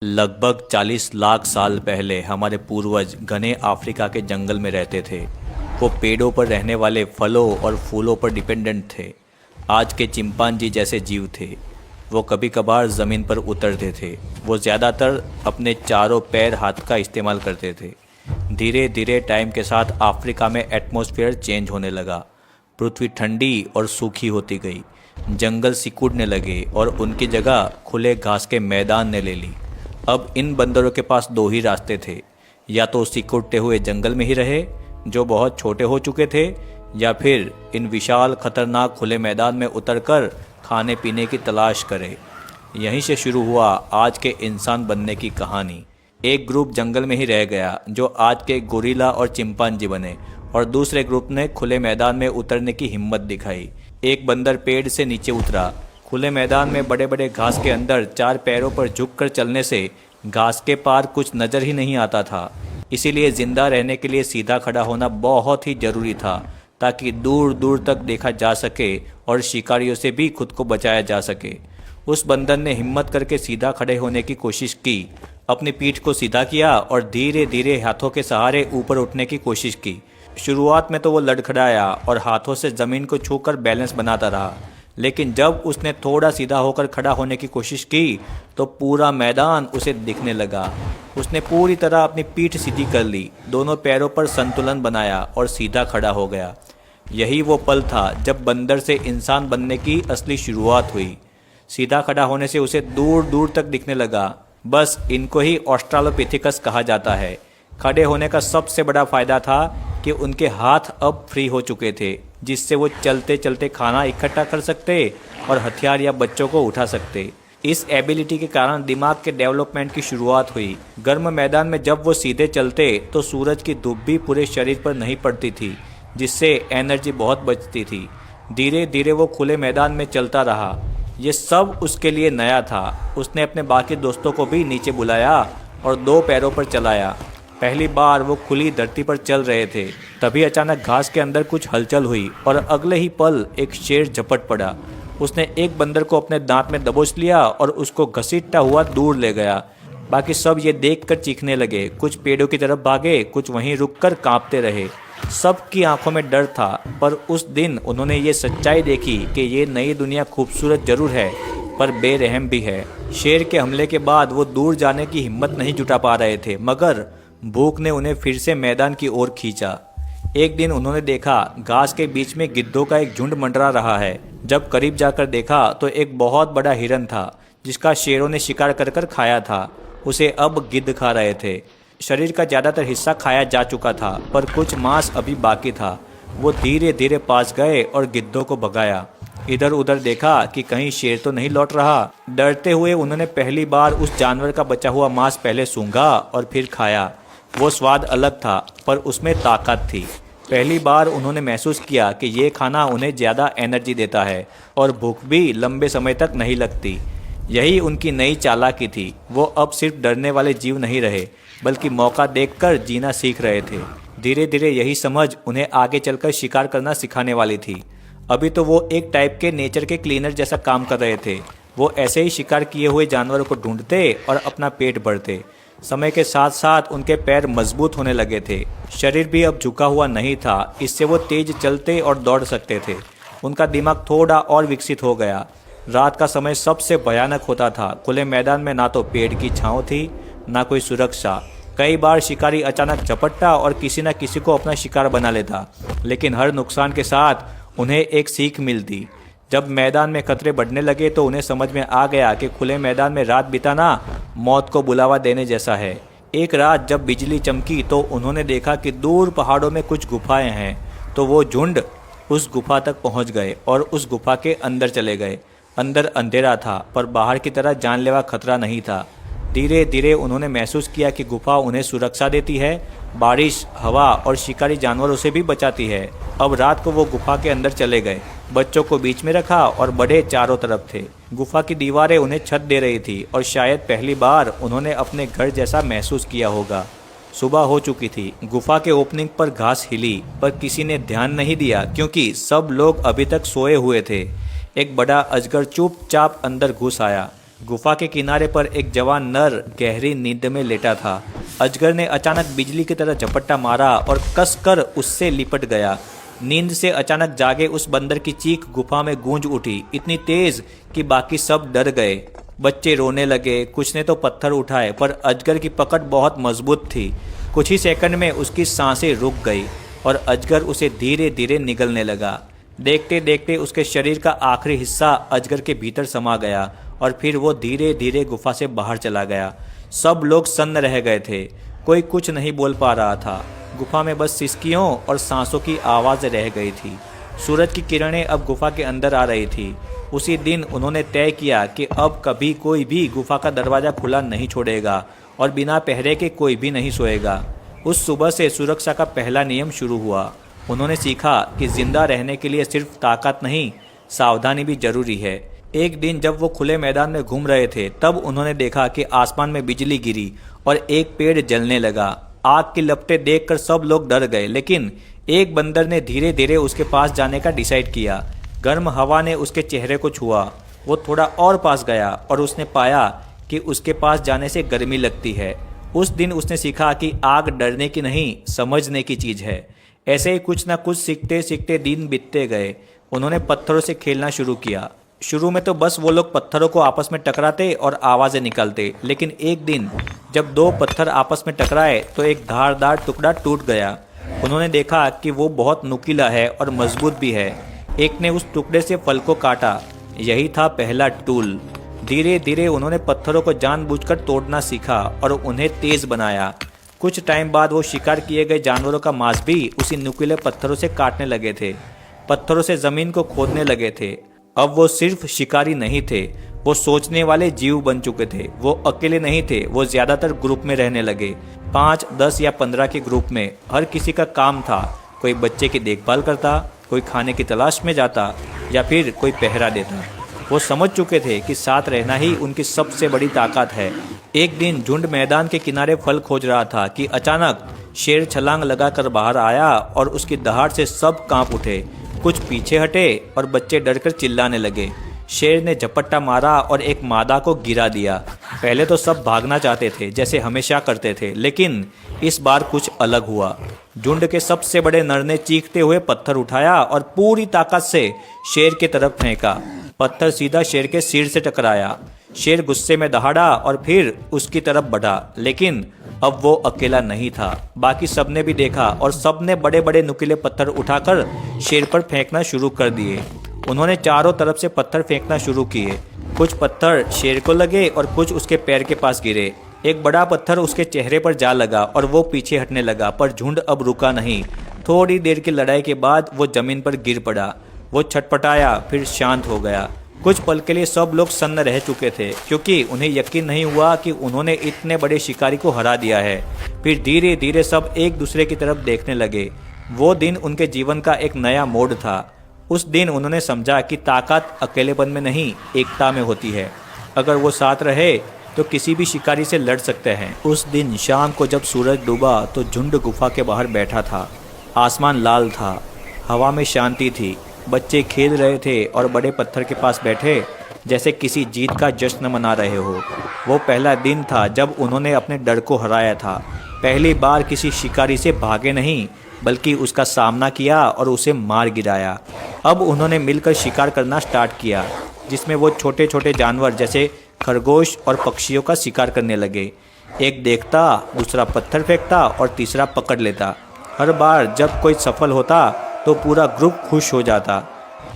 लगभग 40 लाख साल पहले हमारे पूर्वज घने अफ्रीका के जंगल में रहते थे। वो पेड़ों पर रहने वाले फलों और फूलों पर डिपेंडेंट थे। आज के चिंपांजी जैसे जीव थे। वो कभी कभार ज़मीन पर उतरते थे। वो ज़्यादातर अपने चारों पैर हाथ का इस्तेमाल करते थे। धीरे धीरे टाइम के साथ अफ्रीका में एटमॉस्फेयर चेंज होने लगा। पृथ्वी ठंडी और सूखी होती गई। जंगल सिकुड़ने लगे और उनकी जगह खुले घास के मैदान ने ले ली। अब इन बंदरों के पास दो ही रास्ते थे, या तो सिकुड़ते हुए जंगल में ही रहे जो बहुत छोटे हो चुके थे, या फिर इन विशाल खतरनाक खुले मैदान में उतरकर खाने पीने की तलाश करें। यहीं से शुरू हुआ आज के इंसान बनने की कहानी। एक ग्रुप जंगल में ही रह गया जो आज के गोरिल्ला और चिंपांजी बने, और दूसरे ग्रुप ने खुले मैदान में उतरने की हिम्मत दिखाई। एक बंदर पेड़ से नीचे उतरा। खुले मैदान में बड़े बड़े घास के अंदर चार पैरों पर झुककर चलने से घास के पार कुछ नज़र ही नहीं आता था। इसीलिए ज़िंदा रहने के लिए सीधा खड़ा होना बहुत ही ज़रूरी था, ताकि दूर दूर तक देखा जा सके और शिकारियों से भी खुद को बचाया जा सके। उस बंदर ने हिम्मत करके सीधा खड़े होने की कोशिश की, अपनी पीठ को सीधा किया और धीरे धीरे हाथों के सहारे ऊपर उठने की कोशिश की। शुरुआत में तो वो लड़खड़ाया और हाथों से ज़मीन को छूकर बैलेंस बनाता रहा, लेकिन जब उसने थोड़ा सीधा होकर खड़ा होने की कोशिश की तो पूरा मैदान उसे दिखने लगा। उसने पूरी तरह अपनी पीठ सीधी कर ली, दोनों पैरों पर संतुलन बनाया और सीधा खड़ा हो गया। यही वो पल था जब बंदर से इंसान बनने की असली शुरुआत हुई। सीधा खड़ा होने से उसे दूर दूर तक दिखने लगा। बस इनको ही ऑस्ट्रालोपिथेकस कहा जाता है। खड़े होने का सबसे बड़ा फायदा था कि उनके हाथ अब फ्री हो चुके थे, जिससे वो चलते चलते खाना इकट्ठा कर सकते और हथियार या बच्चों को उठा सकते। इस एबिलिटी के कारण दिमाग के डेवलपमेंट की शुरुआत हुई। गर्म मैदान में जब वो सीधे चलते तो सूरज की धूप भी पूरे शरीर पर नहीं पड़ती थी, जिससे एनर्जी बहुत बचती थी। धीरे धीरे वो खुले मैदान में चलता रहा। ये सब उसके लिए नया था। उसने अपने बाकी दोस्तों को भी नीचे बुलाया और दो पैरों पर चलाया। पहली बार वो खुली धरती पर चल रहे थे, तभी अचानक घास के अंदर कुछ हलचल हुई और अगले ही पल एक शेर झपट पड़ा। उसने एक बंदर को अपने दांत में दबोच लिया और उसको घसीटता हुआ दूर ले गया। बाकी सब ये देखकर चीखने लगे। कुछ पेड़ों की तरफ भागे, कुछ वहीं रुककर कांपते रहे। सबकी आंखों में डर था, पर उस दिन उन्होंने ये सच्चाई देखी कि ये नई दुनिया खूबसूरत जरूर है, पर बेरहम भी है। शेर के हमले के बाद वो दूर जाने की हिम्मत नहीं जुटा पा रहे थे, मगर भूख ने उन्हें फिर से मैदान की ओर खींचा। एक दिन उन्होंने देखा घास के बीच में गिद्धों का एक झुंड मंडरा रहा है। जब करीब जाकर देखा तो एक बहुत बड़ा हिरन था, जिसका शेरों ने शिकार कर कर खाया था। उसे अब गिद्ध खा रहे थे। शरीर का ज़्यादातर हिस्सा खाया जा चुका था, पर कुछ मांस अभी बाकी था। वो धीरे धीरे पास गए और गिद्धों को भगाया। इधर उधर देखा कि कहीं शेर तो नहीं लौट रहा। डरते हुए उन्होंने पहली बार उस जानवर का बचा हुआ मांस पहले सूंघा और फिर खाया। वो स्वाद अलग था, पर उसमें ताकत थी। पहली बार उन्होंने महसूस किया कि ये खाना उन्हें ज़्यादा एनर्जी देता है और भूख भी लंबे समय तक नहीं लगती। यही उनकी नई चालाकी थी। वो अब सिर्फ डरने वाले जीव नहीं रहे, बल्कि मौका देखकर जीना सीख रहे थे। धीरे धीरे यही समझ उन्हें आगे चलकर शिकार करना सिखाने वाली थी। अभी तो वो एक टाइप के नेचर के क्लीनर जैसा काम कर रहे थे। वो ऐसे ही शिकार किए हुए जानवरों को ढूंढते और अपना पेट भरते। समय के साथ साथ उनके पैर मजबूत होने लगे थे। शरीर भी अब झुका हुआ नहीं था, इससे वो तेज चलते और दौड़ सकते थे। उनका दिमाग थोड़ा और विकसित हो गया। रात का समय सबसे भयानक होता था। खुले मैदान में ना तो पेड़ की छांव थी, ना कोई सुरक्षा। कई बार शिकारी अचानक झपटता और किसी न किसी को अपना शिकार बना लेता, लेकिन हर नुकसान के साथ उन्हें एक सीख मिलती। जब मैदान में खतरे बढ़ने लगे तो उन्हें समझ में आ गया कि खुले मैदान में रात बिताना मौत को बुलावा देने जैसा है। एक रात जब बिजली चमकी तो उन्होंने देखा कि दूर पहाड़ों में कुछ गुफाएं हैं। तो वो झुंड उस गुफा तक पहुंच गए और उस गुफा के अंदर चले गए। अंदर अंधेरा था, पर बाहर की तरह जानलेवा खतरा नहीं था। धीरे धीरे उन्होंने महसूस किया कि गुफा उन्हें सुरक्षा देती है, बारिश, हवा और शिकारी जानवरों से भी बचाती है। अब रात को वो गुफा के अंदर चले गए। बच्चों को बीच में रखा और बड़े चारों तरफ थे। गुफा की दीवारें उन्हें छत दे रही थी और शायद पहली बार उन्होंने अपने घर जैसा महसूस किया होगा। सुबह हो चुकी थी। गुफा के ओपनिंग पर घास हिली, पर किसी ने ध्यान नहीं दिया क्योंकि सब लोग अभी तक सोए हुए थे। एक बड़ा अजगर चुपचाप अंदर घुस आया। गुफा के किनारे पर एक जवान नर गहरी नींद में लेटा था। अजगर ने अचानक बिजली की तरह झपट्टा मारा और कसकर उससे लिपट गया। नींद से अचानक जागे उस बंदर की चीख गुफा में गूंज उठी, इतनी तेज कि बाकी सब डर गए। बच्चे रोने लगे, कुछ ने तो पत्थर उठाए, पर अजगर की पकड़ बहुत मजबूत थी। कुछ ही सेकंड में उसकी सांसें रुक गई और अजगर उसे धीरे धीरे निगलने लगा। देखते देखते उसके शरीर का आखिरी हिस्सा अजगर के भीतर समा गया और फिर वो धीरे धीरे गुफा से बाहर चला गया। सब लोग सन्न रह गए थे, कोई कुछ नहीं बोल पा रहा था। गुफा में बस सिसकियों और सांसों की आवाज़ रह गई थी। सूरज की किरणें अब गुफा के अंदर आ रही थी। उसी दिन उन्होंने तय किया कि अब कभी कोई भी गुफा का दरवाज़ा खुला नहीं छोड़ेगा और बिना पहरे के कोई भी नहीं सोएगा। उस सुबह से सुरक्षा का पहला नियम शुरू हुआ। उन्होंने सीखा कि जिंदा रहने के लिए सिर्फ ताकत नहीं, सावधानी भी जरूरी है। एक दिन जब वो खुले मैदान में घूम रहे थे, तब उन्होंने देखा कि आसमान में बिजली गिरी और एक पेड़ जलने लगा। आग की लपटें देखकर सब लोग डर गए, लेकिन एक बंदर ने धीरे धीरे उसके पास जाने का डिसाइड किया। गर्म हवा ने उसके चेहरे को छुआ। वो थोड़ा और पास गया और उसने पाया कि उसके पास जाने से गर्मी लगती है। उस दिन उसने सीखा कि आग डरने की नहीं, समझने की चीज़ है। ऐसे ही कुछ ना कुछ सीखते सीखते दिन बीतते गए। उन्होंने पत्थरों से खेलना शुरू किया। शुरू में तो बस वो लोग पत्थरों को आपस में टकराते और आवाज़ें निकालते, लेकिन एक दिन जब दो पत्थर आपस में टकराए तो एक धारदार टुकड़ा टूट गया। उन्होंने देखा कि वो बहुत नुकीला है और मजबूत भी है। एक ने उस टुकड़े से फल को काटा। यही था पहला टूल। धीरे धीरे उन्होंने पत्थरों को जानबूझकर तोड़ना सीखा और उन्हें तेज बनाया। कुछ टाइम बाद वो शिकार किए गए जानवरों का मांस भी उसी नुकीले पत्थरों से काटने लगे थे। पत्थरों से जमीन को खोदने लगे थे। अब वो सिर्फ शिकारी नहीं थे, वो सोचने वाले जीव बन चुके थे। वो अकेले नहीं थे, वो ज्यादातर ग्रुप में रहने लगे। 5, 10 या 15 के ग्रुप में। हर किसी का काम था। कोई बच्चे की देखभाल करता, कोई खाने की तलाश में जाता या फिर कोई पहरा देता। वो समझ चुके थे कि साथ रहना ही उनकी सबसे बड़ी ताकत है। एक दिन झुंड मैदान के किनारे फल खोज रहा था कि अचानक शेर छलांग लगाकर बाहर आया और उसकी दहाड़ से सब कांप उठे। कुछ पीछे हटे और बच्चे डरकर चिल्लाने लगे। शेर ने झपट्टा मारा और एक मादा को गिरा दिया। पहले तो सब भागना चाहते थे, जैसे हमेशा करते थे, लेकिन इस बार कुछ अलग हुआ। झुंड के सबसे बड़े नर ने चीखते हुए पत्थर उठाया और पूरी ताकत से शेर की तरफ फेंका। पत्थर सीधा शेर के सिर से टकराया। शेर गुस्से में दहाड़ा और फिर उसकी तरफ बढ़ा, लेकिन अब वो अकेला नहीं था। बाकी सबने भी देखा और सबने बड़े बड़े नुकीले पत्थर उठाकर शेर पर फेंकना शुरू कर दिए। उन्होंने चारों तरफ से पत्थर फेंकना शुरू किए। कुछ पत्थर शेर को लगे और कुछ उसके पैर के पास गिरे। एक बड़ा पत्थर उसके चेहरे पर जा लगा और वो पीछे हटने लगा, पर झुंड अब रुका नहीं। थोड़ी देर की लड़ाई के बाद वो जमीन पर गिर पड़ा। वो छटपटाया, फिर शांत हो गया। कुछ पल के लिए सब लोग सन्न रह चुके थे, क्योंकि उन्हें यकीन नहीं हुआ कि उन्होंने इतने बड़े शिकारी को हरा दिया है। फिर धीरे धीरे सब एक दूसरे की तरफ देखने लगे। वो दिन उनके जीवन का एक नया मोड़ था। उस दिन उन्होंने समझा कि ताकत अकेलेपन में नहीं, एकता में होती है। अगर वो साथ रहे तो किसी भी शिकारी से लड़ सकते हैं। उस दिन शाम को जब सूरज डूबा तो झुंड गुफा के बाहर बैठा था। आसमान लाल था, हवा में शांति थी। बच्चे खेल रहे थे और बड़े पत्थर के पास बैठे जैसे किसी जीत का जश्न मना रहे हो। वो पहला दिन था जब उन्होंने अपने डर को हराया था। पहली बार किसी शिकारी से भागे नहीं, बल्कि उसका सामना किया और उसे मार गिराया। अब उन्होंने मिलकर शिकार करना स्टार्ट किया, जिसमें वो छोटे छोटे जानवर जैसे खरगोश और पक्षियों का शिकार करने लगे। एक देखता, दूसरा पत्थर फेंकता और तीसरा पकड़ लेता। हर बार जब कोई सफल होता तो पूरा ग्रुप खुश हो जाता।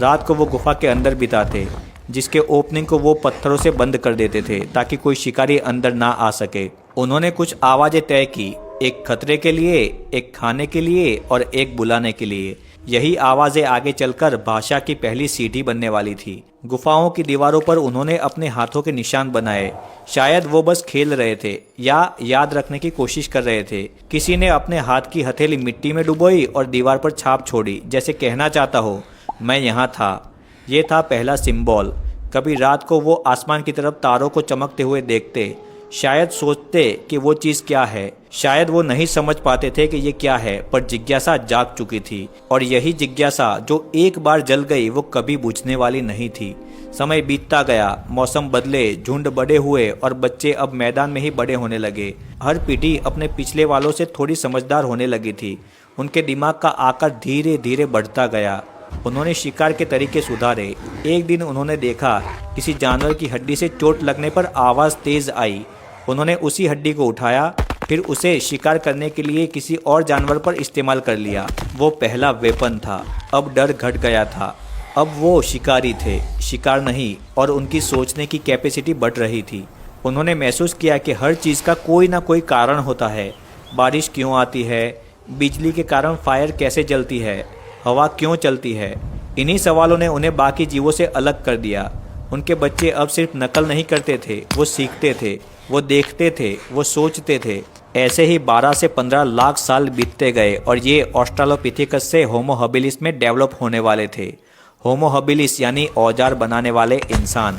रात को वो गुफा के अंदर बिताते, जिसके ओपनिंग को वो पत्थरों से बंद कर देते थे ताकि कोई शिकारी अंदर ना आ सके। उन्होंने कुछ आवाज़ें तय की, एक खतरे के लिए, एक खाने के लिए और एक बुलाने के लिए। यही आवाज़ें आगे चलकर भाषा की पहली सीढ़ी बनने वाली थी। गुफाओं की दीवारों पर उन्होंने अपने हाथों के निशान बनाए। शायद वो बस खेल रहे थे या याद रखने की कोशिश कर रहे थे। किसी ने अपने हाथ की हथेली मिट्टी में डुबोई और दीवार पर छाप छोड़ी, जैसे कहना चाहता हो, मैं यहाँ था। ये था पहला सिंबल। कभी रात को वो आसमान की तरफ तारों को चमकते हुए देखते। शायद सोचते कि वो चीज़ क्या है, शायद वो नहीं समझ पाते थे कि ये क्या है, पर जिज्ञासा जाग चुकी थी और यही जिज्ञासा जो एक बार जल गई वो कभी बुझने वाली नहीं थी। समय बीतता गया, मौसम बदले, झुंड बड़े हुए और बच्चे अब मैदान में ही बड़े होने लगे। हर पीढ़ी अपने पिछले वालों से थोड़ी समझदार होने लगी थी। उनके दिमाग का आकार धीरे धीरे बढ़ता गया। उन्होंने शिकार के तरीके सुधारे। एक दिन उन्होंने देखा किसी जानवर की हड्डी से चोट लगने पर आवाज़ तेज आई। उन्होंने उसी हड्डी को उठाया, फिर उसे शिकार करने के लिए किसी और जानवर पर इस्तेमाल कर लिया। वो पहला वेपन था। अब डर घट गया था। अब वो शिकारी थे, शिकार नहीं, और उनकी सोचने की कैपेसिटी बढ़ रही थी। उन्होंने महसूस किया कि हर चीज़ का कोई ना कोई कारण होता है। बारिश क्यों आती है, बिजली के कारण फायर कैसे जलती है, हवा क्यों चलती है। इन्हीं सवालों ने उन्हें बाकी जीवों से अलग कर दिया। उनके बच्चे अब सिर्फ नकल नहीं करते थे, वो सीखते थे, वो देखते थे, वो सोचते थे। ऐसे ही 12 से 15 लाख साल बीतते गए और ये ऑस्ट्रालोपिथेकस से होमो हबिलिस में डेवलप होने वाले थे। होमो हबिलिस यानी औजार बनाने वाले इंसान।